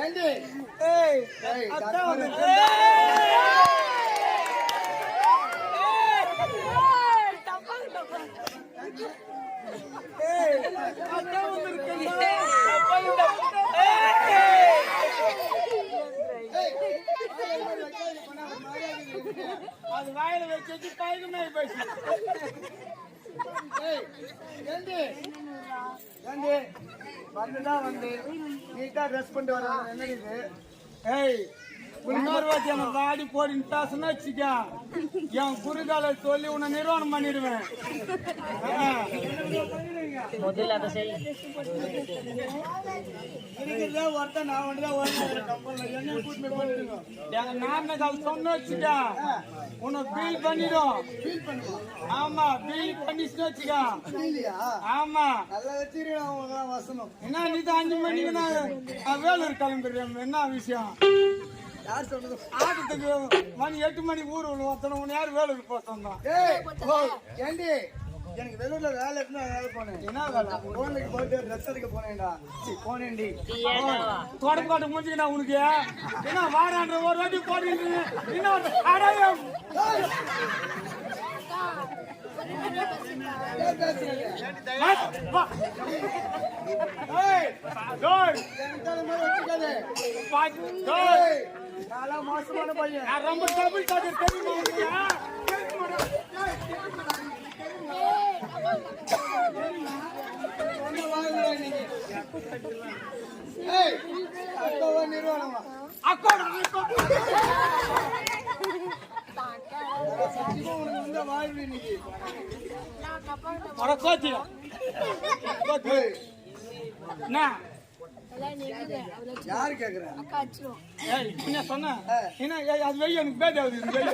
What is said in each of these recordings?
ஏண்டி ஏய் ஏய் அக்கா வந்து ஏய் அக்கா வந்து இருக்கேன் அது வாயில வச்சு பழக்கமே போயிடுச்சு. ஏண்டி ஏண்டி வந்துதான் வந்து நீட்டா ட்ரெஸ் பண்ணிட்டு வர என்ன இது ஏய் இன்னொரு வாட்டி எனக்கு வாடி போடின்னு வச்சுக்கா என் குறுகால சொல்லி உன்னை நிர்வாணம் பண்ணிடுவேன். முதல்ல அதை செய். ஒருத்தன் நான் ஒன்றுதான் என்ன கூட்டு போட்டுருங்க எங்க நாமக்கால் சொன்ன வச்சுக்கா உன்னை பீல் பண்ணிடும். ஃபீல் பண்ணுவோம் ஆமா பீல் பண்ணிச்சு வச்சுக்கா. இல்லையா ஆமா நல்லா வச்சிருக்கேன் அவங்க வசனம் என்ன நீ தான் 5 மணிக்கு நான் வேலூர் கிளம்பிடுறேன். என்ன விஷயம்? யார் சொன்னது ஆட்டத்துக்கு மணி 8 மணி ஊர் ஒருத்தன உன்னை யார் வேலூருக்கு போக சொன்னான்? ஏய் ஓ ஏண்டி எனக்கு வெளியூர்ல வேலை இருக்குன்னு வேலை போனேன் என்ன வேலை? கோயிலுக்கு போயிட்டு ட்ரெஸ் எடுக்க போனேன்டா போனேன்டி தொடப்பாட்டு முடிஞ்சுக்கினா உனக்கு என்ன வாரான்ற ஒரு வாட்டி போடுறீங்க இன்னும் அடையும். ஏன் பேசுறீங்க ஏய், நான்லாம் மோசமான பையன் நான் ரொம்ப டபுள் சார்ஜர் தெரியுமா உனக்கு? ஒண்ணு வாங்கல நீங்க ஏய் அக்கா நிறுவனமா சத்தியமா உனக்கு வந்து வாழ்வு இன்னைக்கு ஏய், யாரு கேக்குறேன் சொன்ன அது வெய்ய எனக்கு பேதி ஆகுது. இது வெய்ய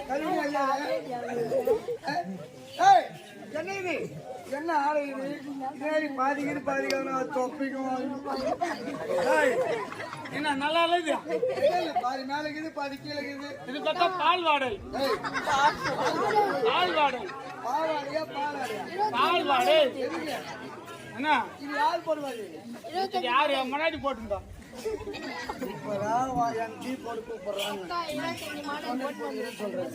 கல்வி ஏய் என்ன இது என்ன ஆளு இது இதே பாதிக்குது பாதிக்காத தொப்பிக்கும் என்ன நல்லா இல்லையா? பாதி மேல இருக்குது பாதி கீழே இருக்குது இது பார்த்தா பால் வாடை. ஏய் பால் வாடை பாவாடியா பாலாடியா பால் வாடை என்ன? இது யார் போடுவாரு இது யாரு என் முன்னாடி போட்டுருந்தா? இப்பதான் என் டீ போட்டு கூப்பிடுறாங்க சொல்றேன்